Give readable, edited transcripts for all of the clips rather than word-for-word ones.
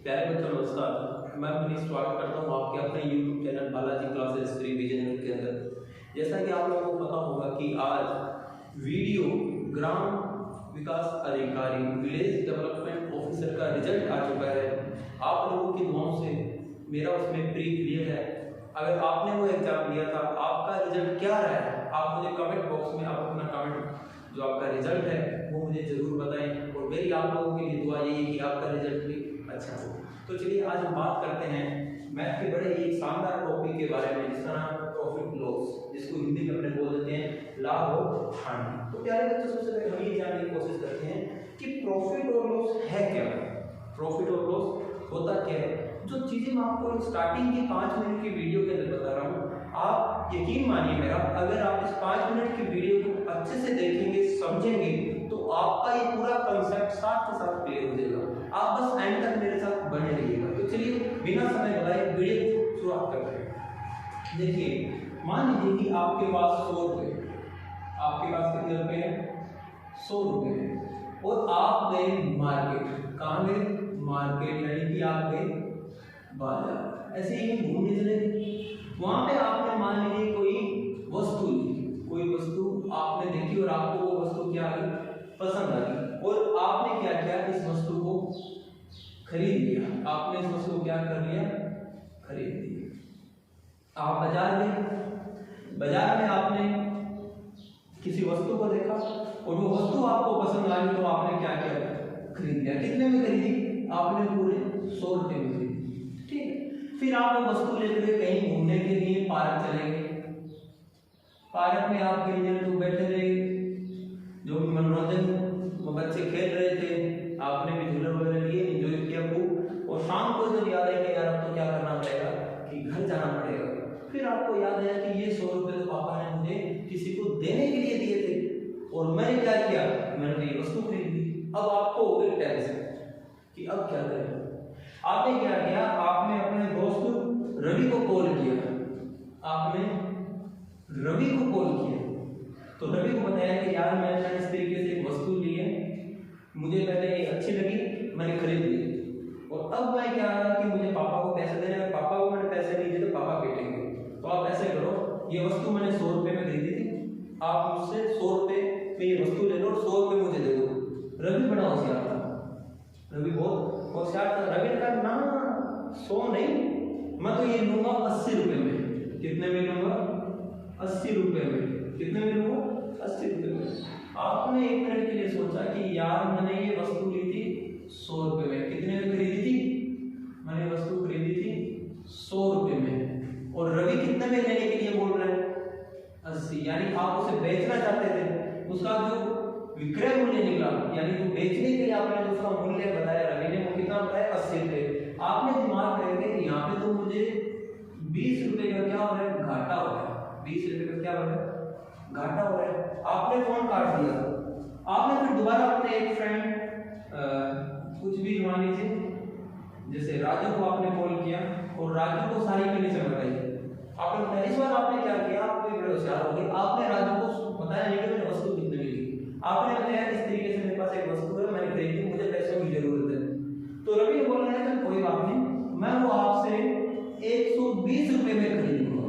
प्यारे बच्चों नमस्कार। मैं मनीष स्वागत करता हूँ आपके अपने YouTube channel Balaji classes revision के अंदर। जैसा कि आप लोगों को पता होगा कि आज वीडियो ग्राम विकास अधिकारी विलेज डेवलपमेंट ऑफिसर का रिजल्ट आ चुका है। आप लोगों की दुआओं से मेरा उसमें प्री क्लियर है। अगर आपने वो एग्जाम दिया था, आपका रिजल्ट क्या रहा है, आप मुझे कमेंट बॉक्स में आप अपना कमेंट जो आपका रिजल्ट है वो मुझे जरूर बताएं। और मेरी आप लोगों के लिए दुआ यही है कि आपका रिजल्ट भी अच्छा हो। तो चलिए आज हम बात करते हैं मैथ के बड़े एक शानदार टॉपिक के बारे में, जिसका नाम है प्रॉफिट लॉस, जिसको हिंदी में अपने बोल देते हैं लाभ और हानि। तो प्यारे बच्चों, सबसे पहले हम ये जानने की कोशिश करते हैं कि प्रॉफिट और लॉस है क्या। प्रॉफिट और लॉस होता क्या है। जो चीजें मैं आपको स्टार्टिंग के 5 मिनट की वीडियो के अंदर बता रहा हूँ, आप यकीन मानिए मेरा, अगर आप इस 5 मिनट की वीडियो को अच्छे से देखेंगे, समझेंगे, तो आपका ये पूरा कंसेप्ट साथ के साथ क्लियर हो जाएगा। आप बस एंड तक मेरे साथ बने रहिएगा। तो चलिए बिना समय लगाए वीडियो को शुरुआत करते हैं। देखिए, मान लीजिए कि आपके पास 100 रुपए, आपके पास कितने रुपए हैं? 100 रुपए हैं। और आप गए मार्केट। कहाँ गए? मार्केट, यानी कि आप गए बाजार। ऐसे ही घूमने चले, वहां पे आपने मान लीजिए कोई वस्तु ली, कोई वस्तु आपने देखी और आपको वो वस्तु क्या आ गई? पसंद आ गई। और आपने क्या किया? इस वस्तु को खरीद लिया। आपने इस वस्तु को क्या कर लिया? खरीद लिया। आप बाजार गए, बाजार में आपने किसी वस्तु को देखा और वो वस्तु आपको पसंद आई, तो आपने क्या किया? खरीद लिया। कितने में खरीदी? आपने पूरे 100 रुपए में खरीदी। ठीक है। फिर आप वो वस्तु लेकर कहीं घूमने के लिए पार्क चले गए। पार्क में आप तो बैठे रहे, जो मनोरंजन बच्चे खेल रहे थे, आपने भी झूले वगैरह लिए, एंजॉय किया खूब। और शाम को जब याद आया कि यार अब तो क्या करना पड़ेगा कि घर जाना पड़ेगा, फिर आपको याद आया कि ये 100 रुपए तो पापा ने मुझे किसी को देने के लिए दिए थे और मैंने क्या किया? मैंने ये वस्तु खरीद ली। अब आपको हो गई टेंशन कि अब क्या करें। आपने क्या किया? आपने अपने दोस्त रवि को कॉल किया। आपने रवि को कॉल किया तो रवि को बताया कि यार मैंने इस तरीके से एक वस्तु ली है, मुझे पहले ये अच्छी लगी, मैंने खरीद ली, और अब मैं क्या कि मुझे पापा को पैसे देने हैं, पापा को मैंने पैसे नहीं दिए तो पापा पीटेंगे। तो आप ऐसे करो, ये वस्तु मैंने 100 रुपए में खरीदी थी, आप मुझसे 100 रुपए में ये वस्तु ले लो और 100 रुपए मुझे दे दो। रवि बड़ा होशियार था, रवि बहुत होशियार था। रवि ने कहा ना 100 नहीं, मैं तो ये लूंगा 80 रुपए में। कितने में लूंगा? 80 रुपए में। कितने में लूंगा? 80 रुपए में। आपने 1 मिनट के लिए सोचा कि यार मैंने ये वस्तु ली थी 100 रुपए में। कितने में खरीदी थी? मैंने वस्तु खरीदी थी 100 रुपए में, और रवि कितने में लेने के लिए बोल रहे हैं? 80। यानी आप उसे बेचना चाहते थे, उसका जो विक्रय मूल्य निकला, यानी जो बेचने के लिए आपने जो उसका मूल्य बताया रवि ने, वो कितना बताया? 80 रुपए। आपने दिमाग लगाया यहाँ पे तो मुझे 20 रुपए का क्या हो रहा है? घाटा हो रहा है। 20 रुपए का क्या हो रहा है? घाटा हो रहा है। आपने फोन काट दिया। आपने फिर दोबारा अपने एक फ्रेंड कुछ भी मान लीजिए, जैसे राजू को आपने कॉल किया और राजू को सारी कंडीशन बताई। आपने बताया, इस बार आपने क्या किया? आप बड़े होशियार हो गए। आपने राजू को बताया नहीं कि मैंने वस्तु कितने में ली। आपने बताया इस तरीके से मेरे पास एक वस्तु है, मैंने खरीदी, मुझे पैसों की जरूरत है। तो रवि बोल रहे हैं कोई बात नहीं, मैं वो आपसे 120 रुपए में खरीदूंगा।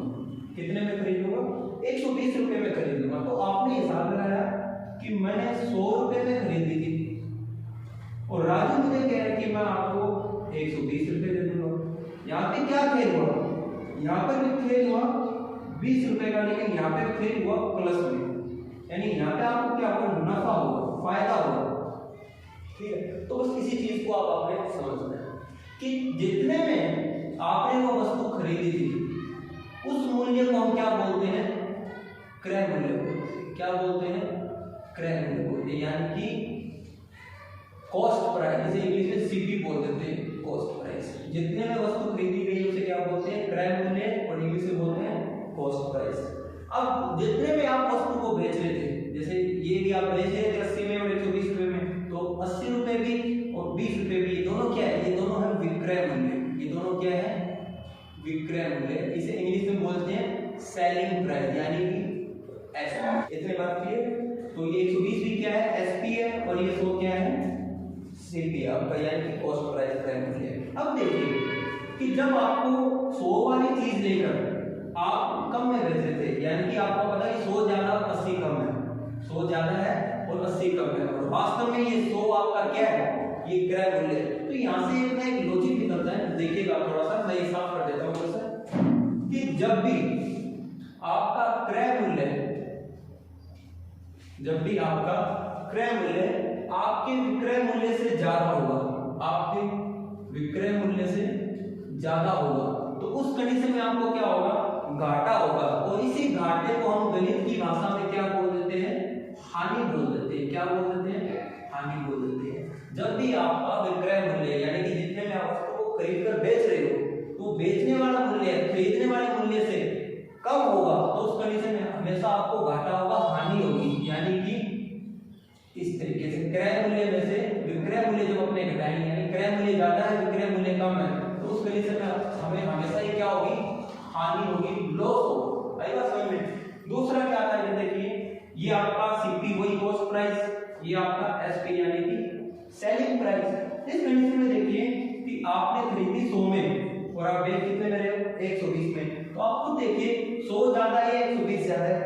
कितने में खरीदूंगा? 120 रुपए में खरीदूंगा। तो आपने हिसाब लगाया कि मैंने 100 रुपए में खरीदी थी और राजू मुझे कह रहा है कि मैं आपको 120 रुपए दे दूंगा। यहाँ पे क्या खेल हुआ? यहाँ पर भी खेल हुआ 20 रुपए का, लेकिन यहाँ पे खेल हुआ प्लस में, यानी यहाँ पे आपको क्या हुआ? नफा हुआ, फायदा हुआ। ठीक है। तो बस इसी चीज को आप आपने समझना है कि जितने में आपने वो वस्तु खरीदी थी, उस मूल्य को हम क्या बोलते हैं? क्रय मूल्य बोलते हैं। क्या बोलते हैं? क्रय मूल्य बोलते हैं, यानी कि कॉस्ट प्राइस, जिसे इंग्लिश में सीपी बोल देते हैं, कॉस्ट प्राइस। जितने में वस्तु खरीदी गई उसे क्या बोलते हैं? क्रय मूल्य, और इंग्लिश में बोलते हैं कॉस्ट प्राइस। अब जितने में आप वस्तु को बेच रहे थे, जैसे ये भी आप बेच रहे थे 80 में और 120 रुपए में, तो 80 रुपए भी और 20 रुपए भी, ये दोनों क्या है? ये दोनों है विक्रय मूल्य। ये दोनों क्या है? विक्रय मूल्य। इसे इंग्लिश में बोलते हैं सेलिंग प्राइस, यानी कि एसपी। इतने बात क्लियर? तो ये 120 भी क्या है? एसपी है, और ये 100 क्या है? सीपी। आपका, यानी कि कॉस्ट प्राइस क्रय मूल्य। अब देखिए कि जब आपको 100 वाली चीज लेकर आप कम में बेच रहे थे, यानी कि आपको पता है 100 ज्यादा 80 कम है, 100 ज्यादा है और 80 कम है, और वास्तव में ये 100 आपका क्या है, ये क्रय मूल्य है। तो यहाँ से अपना एक लॉजिक निकलता है, देखिएगा थोड़ा सा मैं ये साफ कर देता हूँ थोड़ा सा, कि जब भी आपका क्रय मूल्य, जब भी आपका क्रय मूल्य आपके विक्रय मूल्य से ज्यादा होगा, आपके विक्रय मूल्य से ज्यादा होगा, तो उस कंडीशन में आपको क्या होगा, घाटा होगा। और इसी घाटे को हम गणित की भाषा में क्या बोल देते हैं, हानि बोल देते हैं। क्या बोल देते हैं, हानि बोल देते हैं। जब भी आपका विक्रय मूल्य, यानी कि जितने में आप वस्तु को खरीद कर बेच रहे हो, तो बेचने वाला मूल्य खरीदने वाले मूल्य से कम होगा, तो उस कंडीशन में हमेशा आपको घाटा होगा, हानि होगी। यानी कि इस तरीके से क्रय मूल्य में से विक्रय मूल्य जब अपने घटाएंगे, यानी क्रय मूल्य ज्यादा है विक्रय मूल्य कम है, तो उस कंडीशन में हमें हमेशा ही क्या होगी, हानि होगी, लॉस होगा। आएगा समझ में। दूसरा क्या आता है, देखिए ये आपका सीपी वही कॉस्ट प्राइस, ये आपका एसपी यानी कि सेलिंग प्राइस। इस कंडीशन में देखिए कि आपने खरीदी 100 में और आप बेच कितने में रहे हो, 120 में, तो आप खुद देखिए 100 ज्यादा है, 120 ज्यादा है,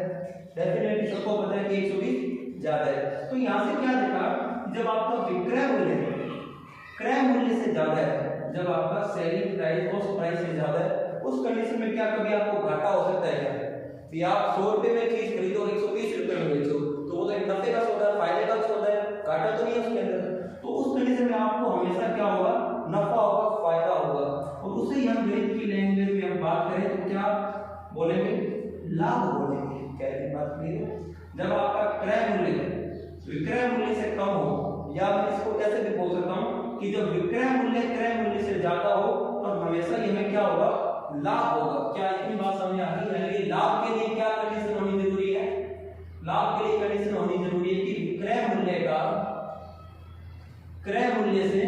डेफिनेटली सबको पता है कि 120 ज्यादा है। तो यहाँ से क्या देखा, जब आपका विक्रय मूल्य क्रय मूल्य से ज्यादा है, जब आपका सेलिंग प्राइस कॉस्ट प्राइस से ज्यादा है, उस कंडीशन में क्या कभी आपको घाटा हो सकता है क्या, कि आप 100 रुपए में चीज खरीदो और 120 रुपए में बेचो, तो वो तो एक नफे का सौदा है, फायदे का सौदा है, घाटा तो नहीं है उसके अंदर। तो उस कंडीशन में आपको हमेशा क्या होगा, नफा होगा, फायदा होगा। और उसे हम गणित की लैंग्वेज में हम बात करें तो क्या बोलेंगे, लाभ बोलेंगे। क्या बात क्लियर है। जब आपका क्रय मूल्य विक्रय मूल्य से कम हो, या मैं इसको कैसे भी बोल सकता हूं कि जब विक्रय मूल्य क्रय मूल्य से ज्यादा हो, तो हमेशा ये हमें क्या होगा, लाभ होगा। क्या इतनी बात समझ आ रही है। लाभ के लिए क्या कंडीशन होनी जरूरी है, लाभ के लिए कंडीशन होनी जरूरी है कि विक्रय मूल्य का क्रय मूल्य से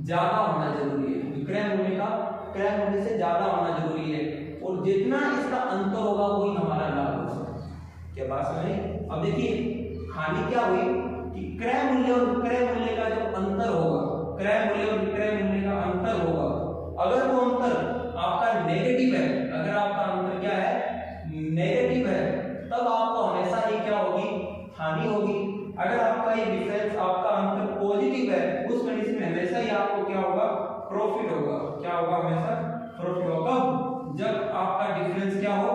ज्यादा होना जरूरी है, विक्रय मूल्य का क्रय मूल्य से ज्यादा होना जरूरी है, और जितना इसका अंतर होगा वही हमारा लाभ होगा। क्या बात समझ। अब देखिए हानि क्या हुई कि क्रय मूल्य और विक्रय मूल्य का जो अंतर होगा, क्रय मूल्य और विक्रय मूल्य का अंतर होगा, अगर वो अंतर आपका नेगेटिव है, अगर आपका अंतर क्या है, नेगेटिव है, तब आपको हमेशा ही क्या होगी, हानि होगी। अगर आपका ये डिफरेंस, आपका अंतर पॉजिटिव है, उस कंडीशन में हमेशा ही आपको क्या होगा, प्रॉफिट होगा। क्या होगा, हमेशा प्रॉफिट होगा। कब, जब आपका डिफरेंस क्या हो,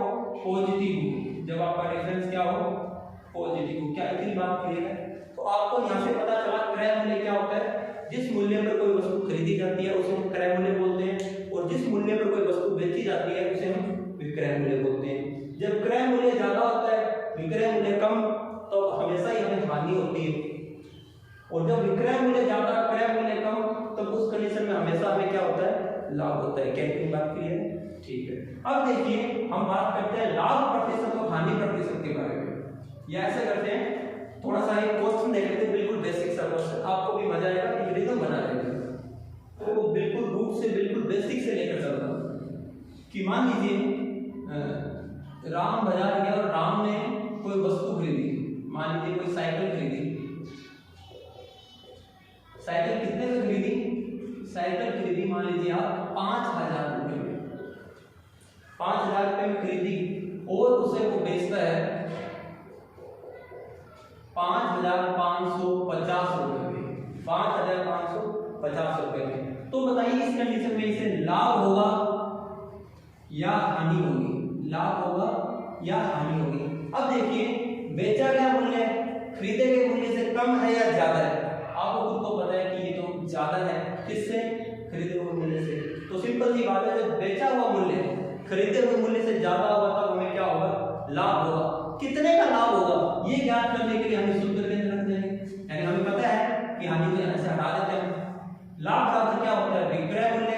पॉजिटिव हो, जब आपका डिफरेंस क्या हो, पॉजिटिव हो। क्या इतनी बात क्लियर है। तो आपको यहाँ से पता चला क्रय मूल्य क्या होता है, जिस मूल्य पर कोई वस्तु खरीदी जाती है उसे हम क्रय मूल्य बोलते हैं, और जिस मूल्य पर कोई वस्तु बेची जाती है उसे हम विक्रय मूल्य बोलते हैं। जब क्रय मूल्य ज्यादा होता है, विक्रय मूल्य कम, तो हमेशा ही हमें हानि होती है, और जब विक्रय मूल्य ज्यादा क्रय मूल्य कम, तब उस कंडीशन में हमेशा हमें क्या होता है, लाभ होता है। क्या इतनी बात क्लियर है। ठीक है। अब देखिए हम बात करते हैं लाभ प्रतिशत और हानि प्रतिशत के बारे में। या ऐसे करते हैं, थोड़ा सा एक क्वेश्चन देख लेते हैं, बिल्कुल बेसिक सा क्वेश्चन, आपको भी मजा आएगा, एक रिदम बना लेंगे। तो वो बिल्कुल रूट से बिल्कुल बेसिक से लेकर चल रहा हूं कि मान लीजिए राम बाजार गया और राम ने कोई वस्तु खरीदी, मान लीजिए कोई साइकिल खरीदी। साइकिल कितने में खरीदी, साइकिल खरीदी मान लीजिए आप 5000 रुपए में, 5000 रुपए में खरीदी, और उसे वो बेचता है 5550 रुपए में, 5550 रुपए में। तो बताइए इस कंडीशन में इसे लाभ होगा या हानि होगी, लाभ होगा या हानि होगी। अब देखिए बेचा गया मूल्य खरीदे गए मूल्य से कम है या ज्यादा है, आपको खुद को पता है कि ये तो ज्यादा है, किससे, खरीदे हुए मूल्य से। तो सिंपल सी बात है, जब बेचा हुआ मूल्य खरीदे हुए मूल्य से ज्यादा होगा तब हमें क्या होगा, लाभ होगा। कितने का लाभ होगा ये ज्ञात करने के लिए हम सूत्र के अंदर रख देंगे, यानी हमें पता है कि हानि को यहां से हटा देते हैं। लाभ बराबर क्या होता है, विक्रय मूल्य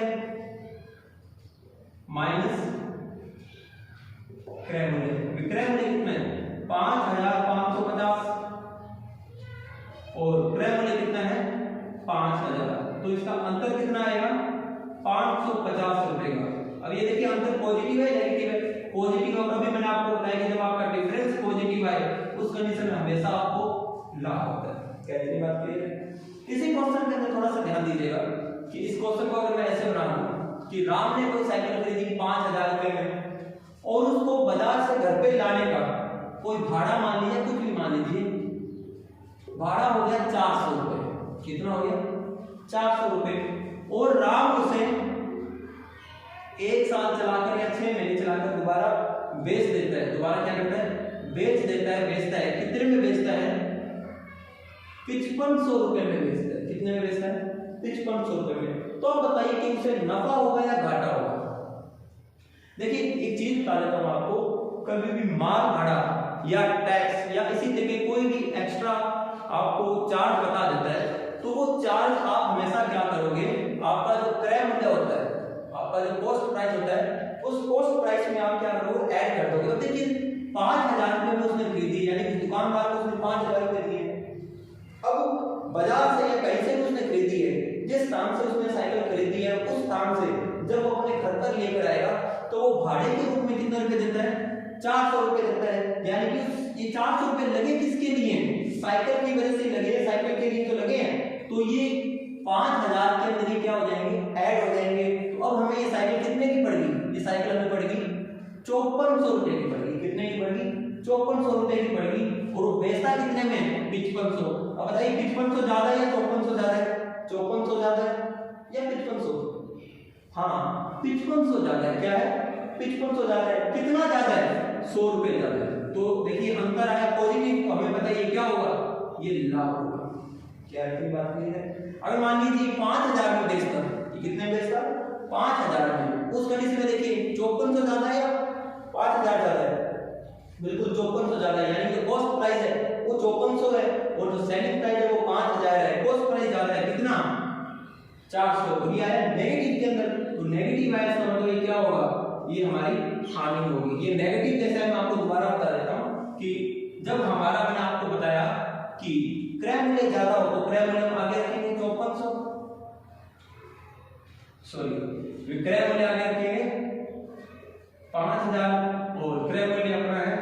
माइनस क्रय मूल्य। विक्रय मूल्य कितना है, 5550, और क्रय मूल्य कितना है, 5000। तो इसका अंतर कितना आएगा, 550 रुपए का। अब ये देखिए अंतर पॉजिटिव है नेगेटिव है, पॉजिटिव होगा। अभी मैंने आपको बताया कि जब आपका डिफरेंस पॉजिटिव आए उस कंडीशन में हमेशा आपको लाभ होता है। क्या ये बात क्लियर है। इसी क्वेश्चन के अंदर थोड़ा सा ध्यान दीजिएगा कि इस क्वेश्चन को अगर मैं ऐसे बनाऊं कि राम ने कोई साइकिल खरीदी 5,000 रुपए में और उसको बाजार से घर पे लाने का कोई भाड़ा मान लीजिए, कुछ भी मान लीजिए, भाड़ा हो गया 400 रुपए। कितना हो गया? 400 रुपए। और राम उसे 1 साल चलाकर या 6 महीने चलाकर दोबारा बेच देता है। दोबारा क्या करता है? बेच देता है। बेचता है कितने में बेचता है? 5500 रुपए में बेचता है। कितने में बेचता है? 5500 रुपए में। तो आप बताइए कि उसे नफा होगा या घाटा होगा? देखिए एक चीज बता देता हूं आपको, कभी भी माल भाड़ा या टैक्स या इसी तरह के कोई भी एक्स्ट्रा आपको चार्ज बता देता है, तो वो चार्ज आप हमेशा क्या करोगे, आपका जो क्रय मूल्य होता है, आपका जो कॉस्ट प्राइस होता है, उस कॉस्ट प्राइस में आप क्या करोगे? ऐड कर दोगे। तो देखिए 5,000 रुपए में उसने खरीदी, यानी कि दुकानदार को उसने 5,000 रुपए दिए। अब बाजार से या कहीं से उसने खरीदी है, जिस स्थान से उसने साइकिल खरीदी है उस स्थान से जब वो अपने घर पर लेकर आएगा तो वो भाड़े के रूप में कितने रुपए देता है? 400 रुपए देता है। यानी कि ये 400 रुपए लगे किसके लिए? साइकिल की वजह से लगे, साइकिल के लिए तो लगे हैं। तो ये 5,000 के अंदर ही क्या हो जाएंगे? ऐड हो जाएंगे। तो अब हमें ये साइकिल कितने की पड़ेगी? ये साइकिल हमें पड़ेगी 5400 रुपए की पड़ेगी। कितने की पड़ेगी? 5400 रुपए की पड़ेगी। और वो बेचता कितने में? 5500। अब बताइए 5500 ज्यादा है या 5400 ज्यादा है? 5400 ज्यादा है या 5500? हाँ 5500 ज्यादा है। क्या है? 5500 ज्यादा है। कितना ज्यादा है? 100 रुपए ज्यादा है। तो देखिए अंतर आया पॉजिटिव। हमें बताइए क्या होगा? ये लाभ होगा। क्या इतनी बात नहीं है? अगर मान लीजिए 5,000 में बेचता, कितने बेचता? 5,000 में। उस कंडीशन में देखिए 5400 ज्यादा है या 5,000 ज्यादा है? बिल्कुल 5400 ज्यादा है। यानी कि कॉस्ट प्राइस है वो 5400 है और जो सेलिंग प्राइस है वो 5,000 है। कॉस्ट प्राइस ज्यादा है। कितना? 400। तो ये आया नेगेटिव के अंदर। तो नेगेटिव आया इसका मतलब ये क्या होगा? ये हमारी हानि होगी। ये नेगेटिव जैसे मैं आपको दोबारा बता देता हूं कि जब हमारा, मैंने आपको बताया कि क्रय मूल्य ज्यादा हो तो क्रय मूल्य हम आगे रखेंगे 5400, सॉरी विक्रय मूल्य आगे रखेंगे 5,000 और क्रय मूल्य अपना है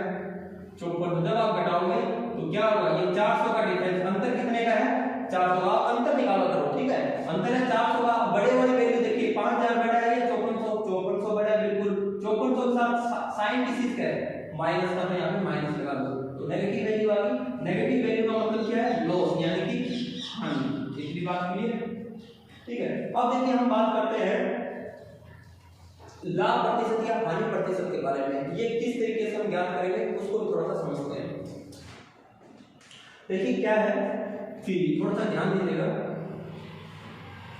5400। जब आप घटाओगे तो क्या होगा? ये 400 का डिफरेंस, अंतर कितने का है? 400 का। अंतर निकालो करो, ठीक है? अंतर है 400 का। बड़े बड़े वैल्यू देखिए 5,000 बड़ा है या 5400 बड़ा है? बिल्कुल 5400 के साथ साइन किस चीज का है? माइनस का। तो यहाँ पे माइनस लगा दो तो नेगेटिव वैल्यू आ गई। नेगेटिव वैल्यू का मतलब क्या है? लॉस, यानी कि हानि। इतनी बात क्लियर? ठीक है। अब देखिए हम बात करते हैं लाभ प्रतिशत या हानि प्रतिशत के बारे में। ये किस तरीके से हम ज्ञात करेंगे उसको भी थोड़ा सा समझते हैं। देखिए क्या है कि थोड़ा सा ध्यान दीजिएगा।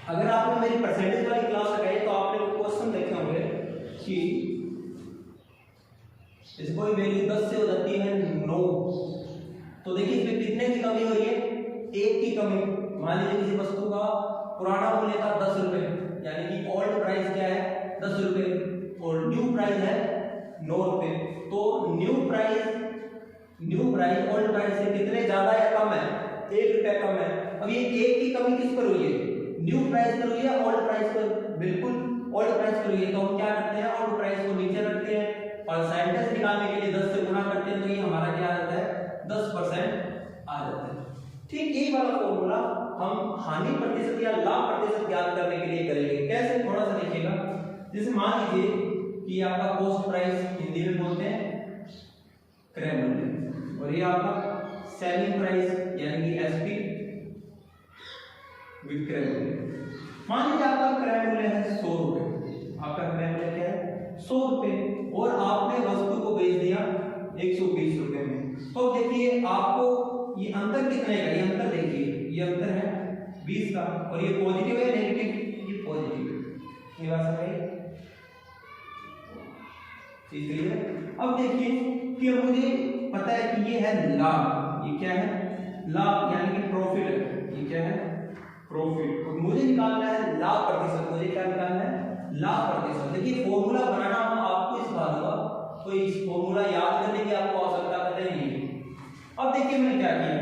अगर आपने मेरी परसेंटेज वाली क्लास लगाई तो आपने क्वेश्चन देखे होंगे कि इसको वैल्यू 10 से हो जाती है 9, तो देखिए इसमें कितने की कमी हो रही है? 1 की कमी। मान लीजिए किसी वस्तु का पुराना मूल्य था 10 रुपए, यानी कि ओल्ड प्राइस क्या है? 10 रुपए और न्यू प्राइस है 9 रुपए। तो न्यू प्राइस ओल्ड प्राइस से कितने ज्यादा या कम है? 1 रुपया कम है। अब ये 1 की कमी किस पर हुई है? न्यू प्राइस पर हुई है, ओल्ड प्राइस पर? बिल्कुल ओल्ड प्राइस पर हुई है। तो हम क्या करते हैं? ओल्ड प्राइस को नीचे रखते हैं और परसेंटेज निकालने के लिए 10 से गुणा करते हैं, तो ये हमारा क्या आ जाता है? 10% आ जाता है। ठीक यही वाला फॉर्मूला हम हानि प्रतिशत या लाभ प्रतिशत ज्ञात करने के लिए करेंगे। कैसे? थोड़ा सा देखिएगा। जैसे मान लीजिए कि आपका कॉस्ट प्राइस हिंदी में बोलते हैं क्रय मूल्य, और ये आपका सेलिंग प्राइस यानी कि एसपी विक्रय मूल्य। मान लीजिए आपका क्रय मूल्य है 100 रुपए। आपका क्रय मूल्य क्या है? 100 रुपए और आपने वस्तु को बेच दिया 120 रुपए में। तो देखिए आपको ये अंतर कितने का? ये अंतर देखिए, ये अंतर है 20 का। और ये पॉजिटिव है नेगेटिव? ये पॉजिटिव है। ये बात समझ आई? ठीक है। अब देखिए कि मुझे पता है कि ये है लाभ। ये क्या है? लाभ यानी कि प्रॉफिट है। ये क्या है? प्रॉफिट। और मुझे निकालना है लाभ प्रतिशत। मुझे क्या निकालना है? लाभ प्रतिशत। देखिए फॉर्मूला बनाना हम आपको इस बात का, कोई इस फॉर्मूला याद करने की आपको आवश्यकता नहीं है। अब देखिए मैंने क्या किया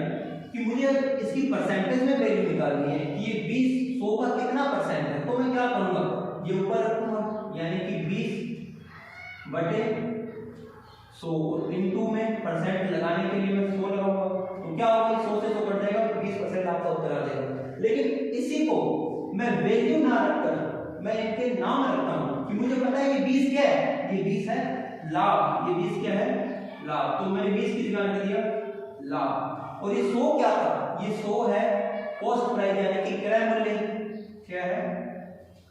कि मुझे इसकी परसेंटेज में वैल्यू निकालनी है कि ये 20 100 का कितना परसेंट है। तो मैं क्या करूंगा? ये ऊपर रखूंगा, यानी कि 20 बटे 100 इनटू में परसेंट लगाने के लिए मैं 100 लगाऊंगा। तो क्या होगा? 100 से 100 कट जाएगा, 20% आपका उत्तर आ जाएगा। लेकिन इसी को मैं वैल्यू ना रखकर मैं इनके नाम रखता हूं कि मुझे पता है ये 20 क्या है, ये 20 है लाभ, ये 20 क्या है लाभ, तो मैंने 20 की जगह कर दिया लाभ। और ये 100 क्या था, ये 100 है कॉस्ट प्राइस यानी कि क्रय मूल्य, क्या है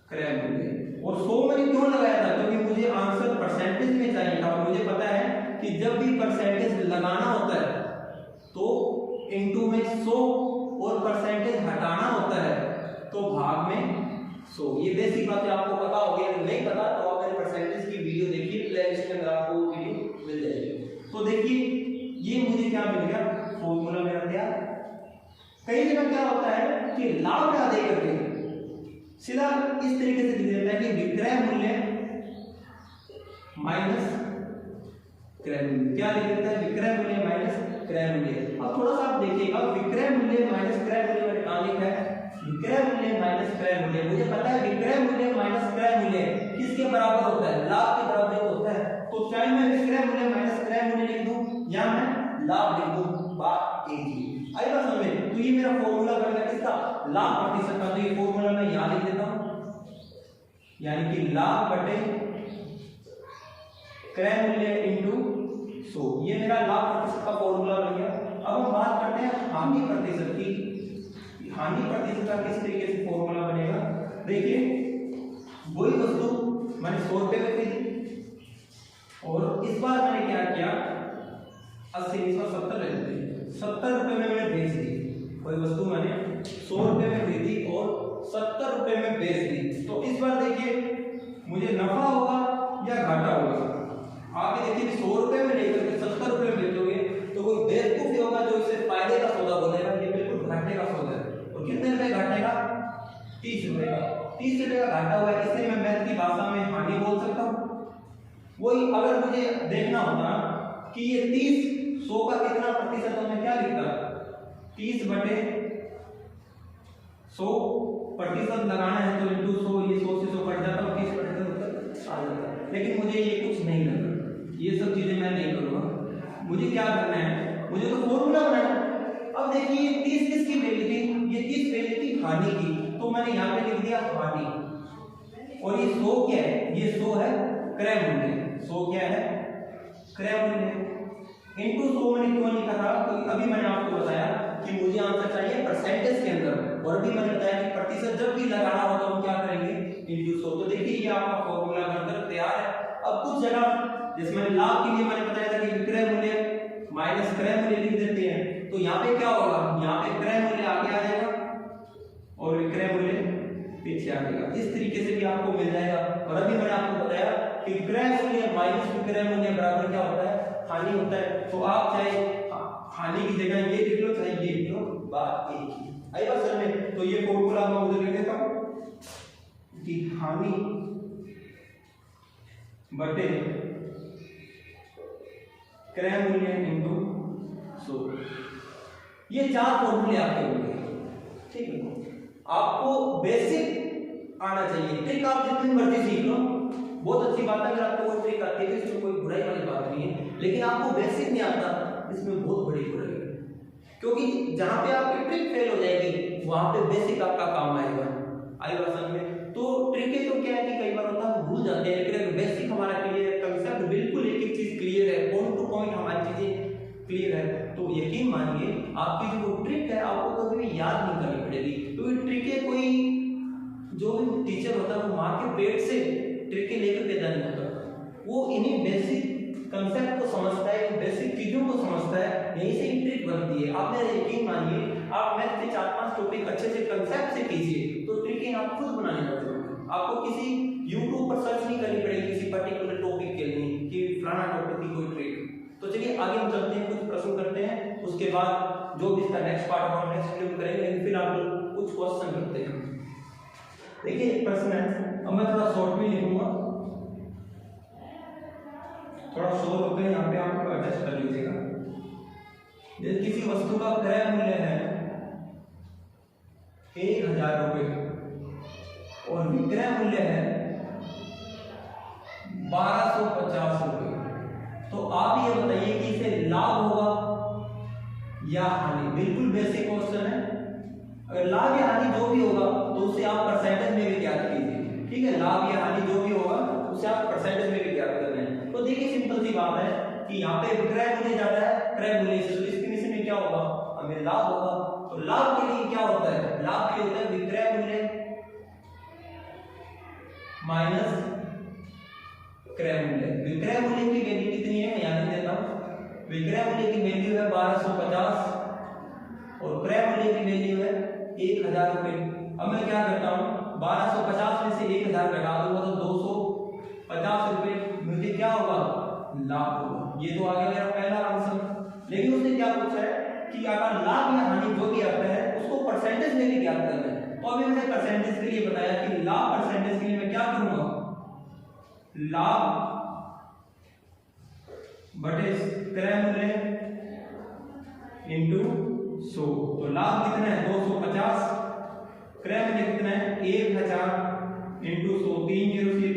क्रय मूल्य। और 100 मैंने क्यों लगाया था, क्योंकि मुझे आंसर परसेंटेज में चाहिए था। मुझे पता है कि जब भी परसेंटेज लगाना होता है तो इनटू में 100 और परसेंटेज हटाना होता है तो भाग में 100। ये बेसिक बातें आपको पता होगी, अगर नहीं पता तो आप मेरे परसेंटेज की वीडियो देखिए, प्लेलिस्ट के अंदर आपको वीडियो मिल जाएगी। तो देखिए ये मुझे क्या मिल गया, फॉर्मूला मेरा क्या, कई जगह क्या होता है कि लाभ ना दे करके सीधा इस तरीके से लिख देता है कि विक्रय मूल्य माइनस क्रय मूल्य, क्या लिख देता है विक्रय मूल्य माइनस क्रय मूल्य। अब थोड़ा सा आप देखिएगा, विक्रय मूल्य माइनस क्रय मूल्य में क्या लिखा है, विक्रय मूल्य माइनस क्रय मूल्य। मुझे पता है विक्रय मूल्य माइनस क्रय मूल्य किसके बराबर होता है, लाभ के बराबर होता है। तो चाहे मैं विक्रय मूल्य माइनस क्रय मूल्य लिख दूं या मैं लाभ लिख दूं, बात एक ही। आई बात समझ में? तो ये मेरा फॉर्मूला बन गया किसका, लाभ प्रतिशत का। तो ये फॉर्मूला मैं यहां लिख देता हूं, यानी कि लाभ बटे क्रय मूल्य इनटू 100, ये मेरा लाभ प्रतिशत का फॉर्मूला बन गया। अब हम बात करते हैं हानि प्रतिशत की। हानि प्रतिशत का किस तरीके से फॉर्मूला बनेगा, देखिए वही वस्तु मैंने 100 रुपए में खरीदी और इस बार मैंने क्या किया 80 70 ले लेते हैं, 70 रुपए में मैंने बेच दी। कोई वस्तु मैंने 100 रुपए में खरीदी और 70 रुपए में बेच दी। तो इस बार देखिए मुझे नफा होगा या घाटा होगा। आप ये देखिए 100 रुपए में लेकर के 70 रुपए में बेचोगे तो कोई बेवकूफ होगा जो इसे फायदे का सौदा बोलेगा, ये बिल्कुल घाटे का सौदा है। और कितने रुपए घाटे का, 30 रुपए का। 30 रुपए का घाटा हुआ है, इसे मैं मैथ की भाषा में हानि बोल सकता हूँ। वही अगर मुझे देखना होता कि ये 30 100 का कितना प्रतिशत है, मैं क्या लिखता 30 बटे 100 प्रतिशत लगाना है तो इंटू 100, ये 100 से 100 कट जाता है, 30% उत्तर आ जाता है। लेकिन मुझे ये कुछ नहीं करना, ये सब चीजें मैं नहीं करूंगा। मुझे क्या करना है, मुझे तो फॉर्मूला बनाना है। अब देखिए 30 किसकी वैल्यू थी, ये 30 वैल्यू थी हानि की, तो मैंने यहाँ पे लिख दिया हानि। और ये 100 क्या है, ये 100 है क्रय मूल्य, 100 क्या है क्रय मूल्य इनटू 100 मैंने क्यों लिखा था, क्योंकि अभी मैंने आपको बताया कि मुझे आंसर चाहिए परसेंटेज के अंदर, और अभी मैंने बताया कि प्रतिशत जब भी लगाना हो तो हम क्या करेंगे इनटू 100। तो देखिए ये आपका फॉर्मूला बनकर तैयार है। अब कुछ जगह जिसमें लाभ के लिए मैंने बताया था कि विक्रय मूल्य माइनस क्रय मूल्य लिख देते हैं, तो यहाँ पे क्या होगा, यहाँ पे क्रय मूल्य आगे आ जाएगा और विक्रय मूल्य पीछे आ जाएगा। इस तरीके से भी आपको मिल जाएगा। और अभी मैंने आपको बताया कि क्रय मूल्य माइनस विक्रय मूल्य बराबर क्या होता है, हानि होता है। तो आप चाहे हानि की जगह ये लिख लो चाहे ये लिख लो, बात एक ही। आई बात समझ में? तो ये फॉर्मूला मैं उधर लिख देता हूं कि हानि बटे क्रय मूल्य इनटू 100। ये 4 फॉर्मूले आपके होंगे, ठीक है। आपको बेसिक आना चाहिए, ट्रिक आप जितनी मर्जी सीख लो बहुत अच्छी बात है। अगर आपको कोई ट्रिक आती है इसमें कोई बुराई वाली बात नहीं है, लेकिन आपको बेसिक नहीं आता इसमें बहुत बड़ी बुराई है। क्योंकि जहां पे आपकी ट्रिक फेल हो जाएगी वहां पे बेसिक आपका काम आएगा। आई बात समझ में? तो ट्रिक तो क्या है कि कई बार होता है भूल जाते हैं, लेकिन अगर बेसिक हमारा क्लियर है, कंसेप्ट बिल्कुल एक एक चीज क्लियर है, पॉइंट टू पॉइंट हमारी चीजें क्लियर है, तो यकीन मानिए आपकी जो ट्रिक है आपको कभी भी याद नहीं करनी पड़ेगी। क्योंकि ट्रिक कोई जो भी टीचर होता है वो माँ के पेट से ट्रिक लेकर पैदा नहीं होता, वो इन्हीं बेसिक कंसेप्ट को समझता है, बेसिक चीजों को समझता है, यहीं से ही ट्रिक बनती है। आप मेरा यकीन मानिए, आप मैथ के 4-5 टॉपिक अच्छे से कंसेप्ट से कीजिए तो ट्रिकें आप खुद बनाने लगेंगे। आपको किसी यूट्यूब पर सर्च नहीं करनी पड़ेगी किसी पर्टिकुलर टॉपिक के लिए कि फलाना टॉपिक की कोई ट्रिक। तो चलिए आगे हम चलते हैं, कुछ प्रश्न करते हैं, उसके बाद जो भी इसका नेक्स्ट पार्ट हम नेक्स्ट वीडियो में करेंगे, लेकिन फिर आप लोग कुछ क्वेश्चन करते हैं। देखिए एक प्रश्न है, अब मैं थोड़ा शॉर्ट में लिखूंगा, थोड़ा शोर होते हैं यहाँ पे, आप एडजस्ट कर लीजिएगा। जैसे किसी वस्तु का क्रय मूल्य है 1000 रुपए और विक्रय मूल्य है 1250 रुपए, तो आप ये बताइए कि इसे लाभ होगा या हानि। बिल्कुल बेसिक क्वेश्चन है, अगर लाभ या हानि जो भी होगा तो उसे आप परसेंटेज में भी ज्ञात कीजिए, ठीक है। लाभ या हानि जो भी होगा उसे आप परसेंटेज में भी ज्ञात करना है। तो देखिए सिंपल सी बात है कि यहाँ पे विक्रय मूल्य जाता है क्रय मूल्य से, तो इस कंडीशन में क्या होगा, हमें लाभ होगा। तो लाभ के लिए क्या होता है, लाभ के लिए होता है विक्रय मूल्य माइनस क्रय मूल्य। विक्रय मूल्य की वैल्यू कितनी है, मैं यहाँ देता हूँ। विक्रय मूल्य की वैल्यू है 1250 और क्रय मूल्य की वैल्यू है 1000 रुपए। अब मैं क्या करता हूँ, 1250 में से 1000 घटा दूंगा तो 250 रुपए मुझे क्या होगा, लाभ होगा। ये तो आ गया मेरा पहला आंसर। लेकिन उसने क्या पूछा है कि अगर लाभ या हानि जो भी आता है उसको परसेंटेज में भी ज्ञात करना है। तो अभी मैंने परसेंटेज के लिए बताया कि लाभ परसेंटेज के लिए मैं क्या करूंगा, लाभ बटे क्रय मूल्य इंटू 100। तो लाभ कितना है 250, क्रय मूल्य कितना है 1000 इंटू 100, 3 0 से